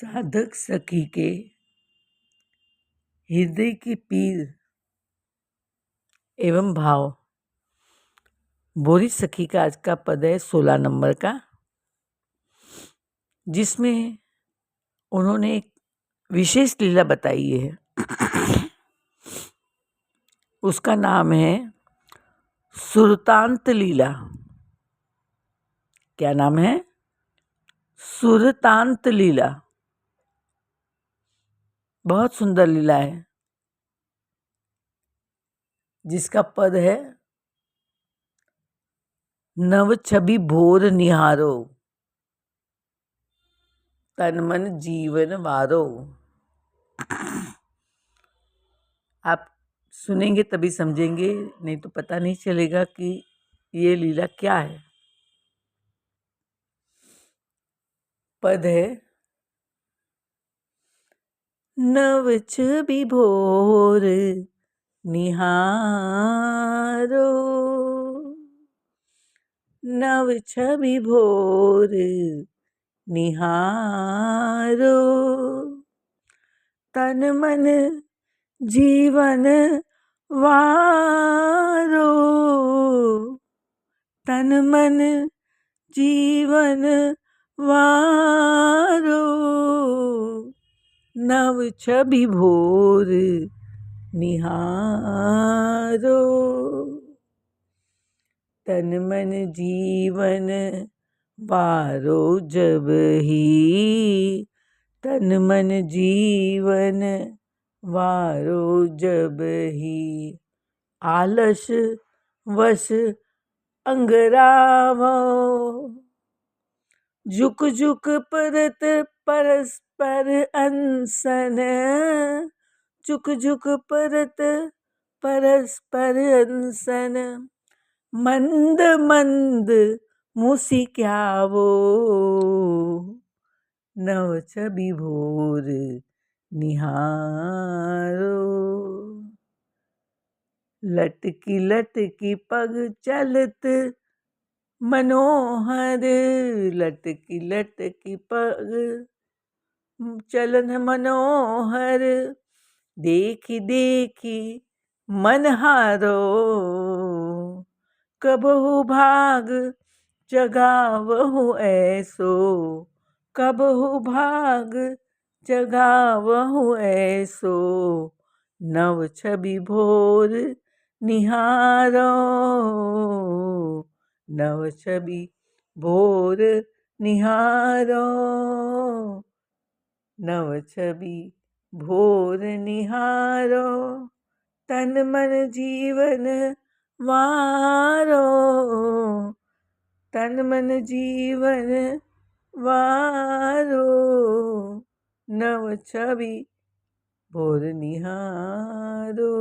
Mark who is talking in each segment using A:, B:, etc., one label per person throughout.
A: साधक सखी के हृदय की पीर एवं भाव। बोरी सखी का आज का पद है 16 नंबर का, जिसमें उन्होंने एक विशेष लीला बताई है। उसका नाम है सुरतांत लीला। क्या नाम है? सुरतांत लीला। बहुत सुंदर लीला है, जिसका पद है नव छवि भोर निहारो, तन मन जीवन वारो। आप सुनेंगे तभी समझेंगे, नहीं तो पता नहीं चलेगा कि ये लीला क्या है। पद है नव छवि भोर निहारो, नव छवि भोर निहारो, तन मन जीवन वारो, तन मन जीवन वारो, नव छवि भोर निहारो, तन मन जीवन वारो। जब ही तन मन जीवन वारो, जब ही आलस वश अंगरावो, झुक झुक परत परस्पर अनसन, झुक झुक परत परस्पर अनसन, मंद मंद मुसिक्यावो, नव छवि भोर निहारो, लटकी लटकी पग चलत मनोहर, लटकी लटकी पग चलन मनोहर, देखी देखी मन हारो, कबहु भाग जगावहु ऐसो, कबहु भाग जगावहु ऐसो, नव छवि भोर निहारो, नव छवि भोर निहारो, नव छवि भोर निहारो, तन मन जीवन वारो, तन मन जीवन वारो, नव छवि भोर निहारो,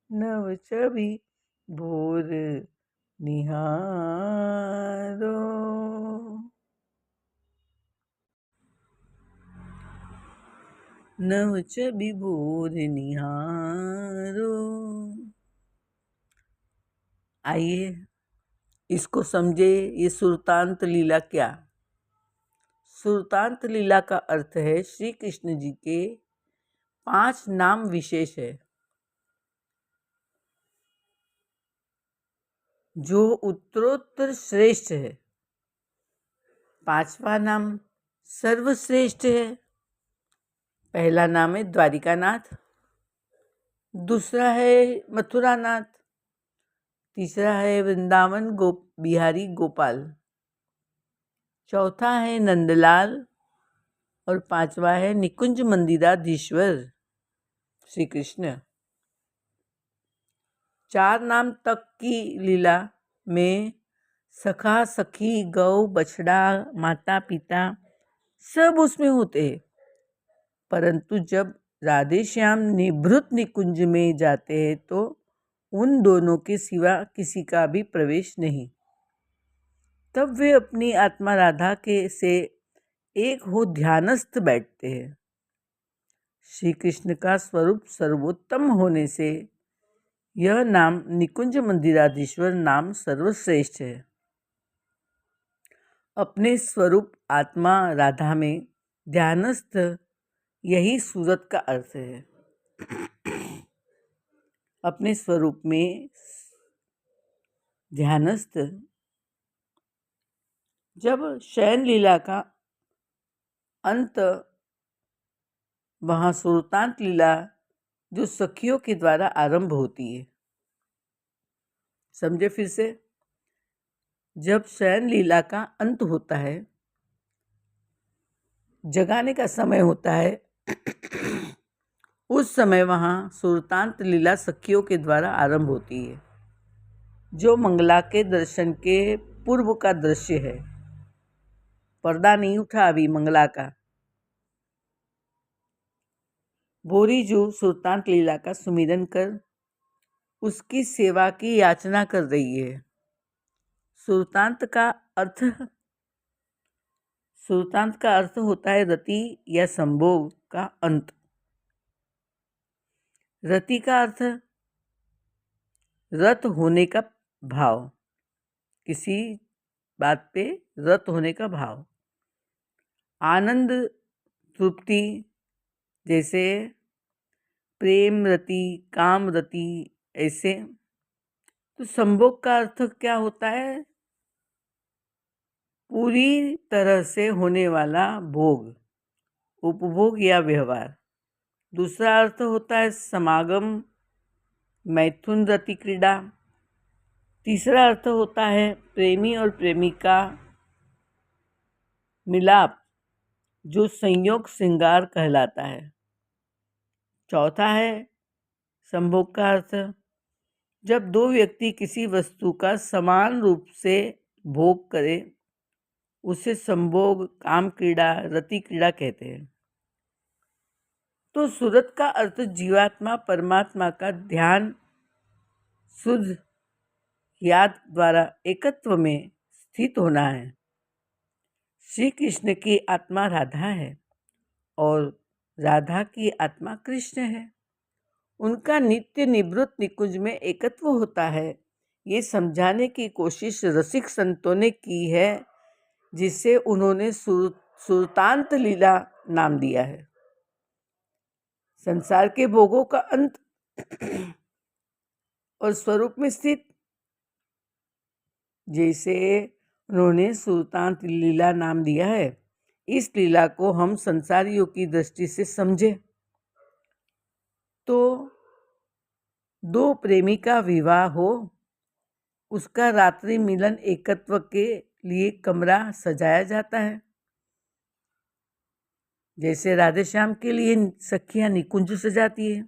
A: नव छवि भोर निहारो। नव छवि भोर निहारो। आइए इसको समझे, ये सुरतांत लीला क्या? सुरतांत लीला का अर्थ है श्री कृष्ण जी के 5 नाम विशेष है, जो उत्तरोत्तर श्रेष्ठ है। 5वां नाम सर्वश्रेष्ठ है। पहला नाम है द्वारिकानाथ, दूसरा है मथुरानाथ, तीसरा है वृंदावन बिहारी गोपाल, चौथा है नंदलाल और 5वां है निकुंज मंदिराधीश्वर श्री कृष्ण। 4 नाम तक की लीला में सखा सखी गौ बछड़ा माता पिता सब उसमें होते हैं, परंतु जब राधे श्याम निभृत निकुंज में जाते हैं तो उन दोनों के सिवा किसी का भी प्रवेश नहीं। तब वे अपनी आत्मा राधा के से एक हो ध्यानस्थ बैठते हैं। श्री कृष्ण का स्वरूप सर्वोत्तम होने से यह नाम निकुंज मंदिराधीश्वर नाम सर्वश्रेष्ठ है। अपने स्वरूप आत्मा राधा में ध्यानस्थ यही सूरत का अर्थ है। अपने स्वरूप में ध्यानस्थ जब शयन लीला का अंत, वहाँ सुरतांत लीला जो सखियों के द्वारा आरंभ होती है। समझे फिर से, जब शयन लीला का अंत होता है, जगाने का समय होता है, उस समय वहाँ सुरतांत लीला सखियों के द्वारा आरंभ होती है, जो मंगला के दर्शन के पूर्व का दृश्य है। पर्दा नहीं उठा अभी मंगला का। भोरीजू सुरतांत लीला का सुमिरन कर उसकी सेवा की याचना कर रही है। सुरतांत का अर्थ होता है रति या संभोग का अंत। रति का अर्थ रत होने का भाव, किसी बात पे रत होने का भाव। आनंद तृप्ति, जैसे प्रेम रति, काम रति, ऐसे। तो संभोग का अर्थ क्या होता है? पूरी तरह से होने वाला भोग, उपभोग या व्यवहार। दूसरा अर्थ होता है समागम, मैथुन रति क्रीड़ा। तीसरा अर्थ होता है प्रेमी और प्रेमिका मिलाप, जो संयोग श्रृंगार कहलाता है। चौथा है संभोग का अर्थ जब दो व्यक्ति किसी वस्तु का समान रूप से भोग करे, उसे संभोग, काम क्रीड़ा, रति क्रीड़ा कहते हैं। तो सुरत का अर्थ जीवात्मा परमात्मा का ध्यान शुद्ध याद द्वारा एकत्व में स्थित होना है। श्री कृष्ण की आत्मा राधा है और राधा की आत्मा कृष्ण है। उनका नित्य निवृत्त निकुंज में एकत्व होता है। ये समझाने की कोशिश रसिक संतों ने की है, जिसे उन्होंने सुरतांत लीला नाम दिया है। संसार के भोगों का अंत और स्वरूप में स्थित, जैसे उन्होंने सुरतांत लीला नाम दिया है, इस लीला को हम संसारियों की दृष्टि से समझे तो दो प्रेमी का विवाह हो, उसका रात्रि मिलन एकत्व के लिए कमरा सजाया जाता है। जैसे राधे श्याम के लिए सखियां निकुंज सजाती है।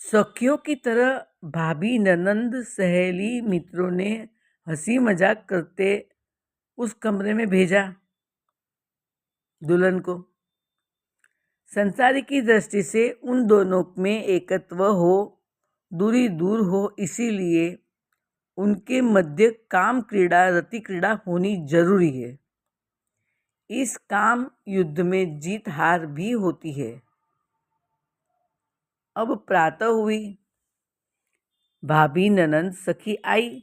A: सखियों की तरह भाभी, ननंद, सहेली, मित्रों ने हंसी मजाक करते उस कमरे में भेजा दुल्हन को। संसारी की दृष्टि से उन दोनों में एकत्व हो, दूरी दूर हो, इसीलिए उनके मध्य काम क्रीड़ा, रति क्रीड़ा होनी जरूरी है। इस काम युद्ध में जीत हार भी होती है। अब प्रातः हुई, भाभी, ननंद, सखी आई।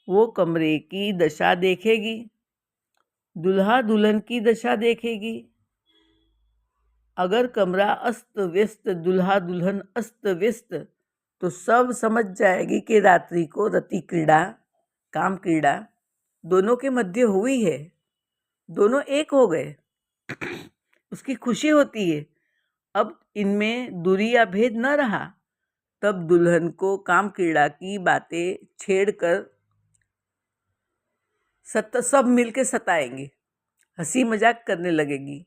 A: वो कमरे की दशा देखेगी, दुल्हा दुल्हन की दशा देखेगी। अगर कमरा अस्त व्यस्त, दुल्हा दुल्हन अस्त व्यस्त, तो सब समझ जाएगी कि रात्रि को रति क्रीड़ा, काम क्रीड़ा दोनों के मध्य हुई है। दोनों एक हो गए, उसकी खुशी होती है। अब इनमें दूरी या भेद न रहा। तब दुल्हन को काम क्रीड़ा की बातें छेड़कर सब मिलके सताएंगे, हंसी मजाक करने लगेगी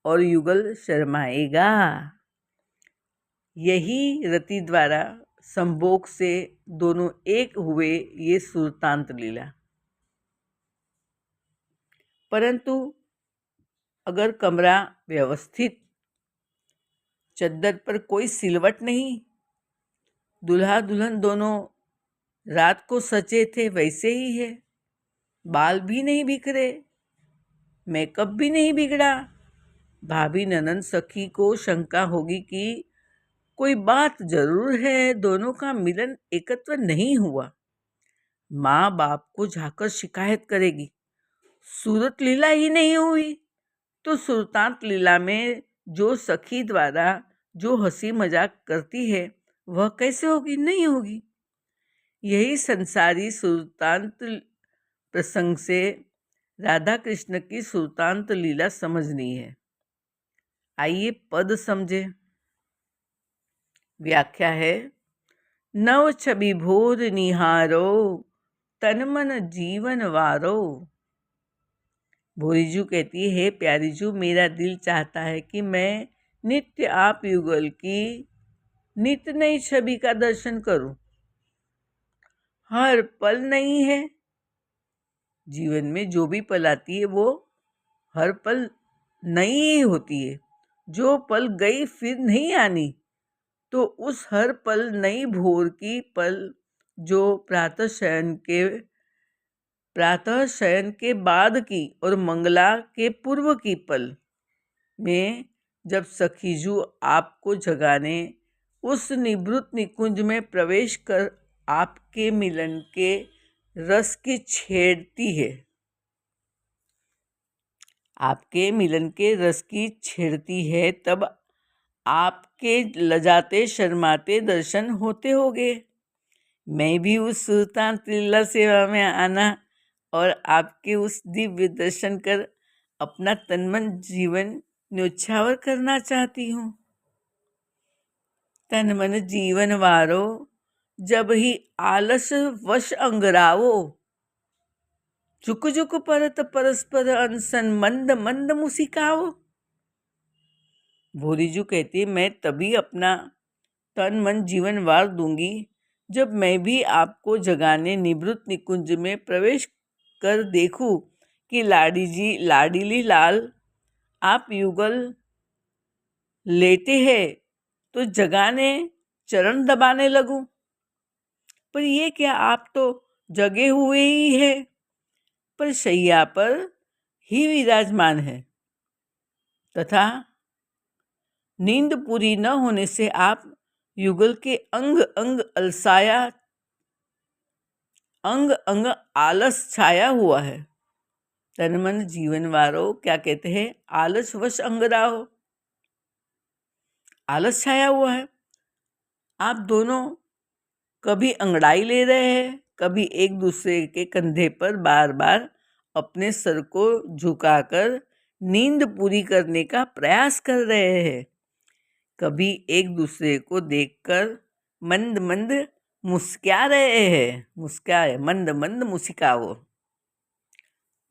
A: और युगल शर्माएगा। यही रति द्वारा संभोग से दोनों एक हुए, ये सुरतांत लीला। परंतु अगर कमरा व्यवस्थित, चद्दर पर कोई सिलवट नहीं, दुल्हा दुल्हन दोनों रात को सचे थे वैसे ही है, बाल भी नहीं बिखरे, मेकअप भी नहीं बिगड़ा, भाभी, ननंद, सखी को शंका होगी कि कोई बात जरूर है, दोनों का मिलन एकत्व नहीं हुआ। माँ बाप को जाकर शिकायत करेगी, सूरत लीला ही नहीं हुई, तो सुल्तान लीला में जो सखी द्वारा जो हंसी मजाक करती है वह कैसे होगी? नहीं होगी। यही संसारी सुल्तान प्रसंग से राधा कृष्ण की सुल्तान लीला समझनी है। आइए पद समझे। व्याख्या है, नव छवि भोर निहारो, तन मन जीवन वारो। भोरीजू कहती है, हे प्यारीजू, मेरा दिल चाहता है कि मैं नित्य आप युगल की नित्य नई छवि का दर्शन करूं। हर पल नहीं है। जीवन में जो भी पल आती है वो हर पल नई ही होती है। जो पल गई फिर नहीं आनी। तो उस हर पल नई भोर की पल जो प्रातः शयन के बाद की और मंगला के पूर्व की पल में जब सखीजू आपको जगाने उस निभृत निकुंज में प्रवेश कर आपके मिलन के रस की छेड़ती है, आपके मिलन के रस की छेड़ती है, तब आपके लजाते शर्माते दर्शन होते होंगे। मैं भी उस सुल्तान लीला सेवा में आना और आपके उस दिव्य दर्शन कर अपना तनमन जीवन न्योछावर करना चाहती हूँ। तन मन जीवन वारो, जब ही आलस वश अंगरावो। झुक झुक परत परस्पर अनसन, मंद मंद मुसिकाओ। भोरीजू कहती, मैं तभी अपना तन मन जीवन वार दूंगी जब मैं भी आपको जगाने निवृत्त निकुंज में प्रवेश कर देखूं कि लाडीली लाल आप युगल लेते हैं तो जगाने चरण दबाने लगूं। पर ये क्या, आप तो जगे हुए ही है, पर शैया पर ही विराजमान है तथा नींद पूरी न होने से आप युगल के अंग अंग आलस छाया हुआ है। तन मन जीवन वारो क्या कहते हैं? आलस वश अंगराहो, आलस छाया हुआ है। आप दोनों कभी अंगड़ाई ले रहे हैं, कभी एक दूसरे के कंधे पर बार बार अपने सर को झुकाकर नींद पूरी करने का प्रयास कर रहे हैं। कभी एक दूसरे को देखकर मंद मंद मुस्कुरा रहे हैं, मुस्काए मंद मंद मुस्काओ।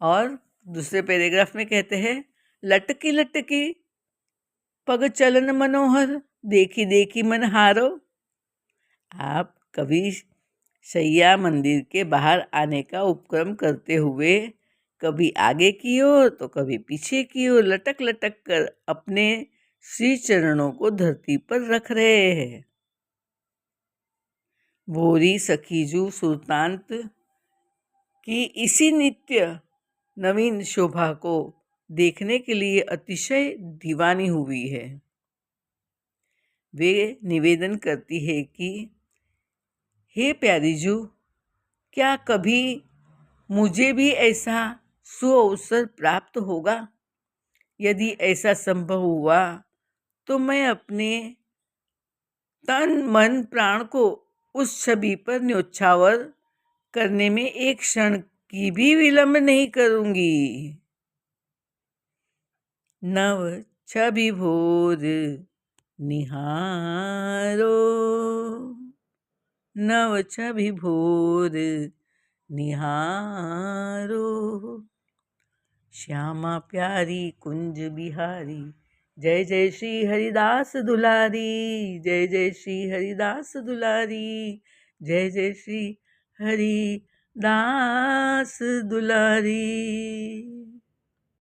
A: और दूसरे पैराग्राफ में कहते हैं, लटकी लटकी पग चलन मनोहर, देखी देखी मन हारो। आप कभी शैया मंदिर के बाहर आने का उपक्रम करते हुए कभी आगे की ओर तो कभी पीछे की ओर लटक लटक कर अपने श्री चरणों को धरती पर रख रहे हैं। भोरी सखीजू सुल्तान की इसी नित्य नवीन शोभा को देखने के लिए अतिशय दीवानी हुई है। वे निवेदन करती है कि हे प्यारीजू, क्या कभी मुझे भी ऐसा सुअवसर प्राप्त होगा? यदि ऐसा संभव हुआ तो मैं अपने तन मन प्राण को उस छवि पर न्योछावर करने में एक क्षण की भी विलंब नहीं करूंगी। नव छवि भोर निहारो, नव छवि भोर निहारो। श्यामा प्यारी कुंज बिहारी, जय जय श्री हरिदास दुलारी, जय जय श्री हरिदास दुलारी, जय जय श्री हरिदास दुलारी।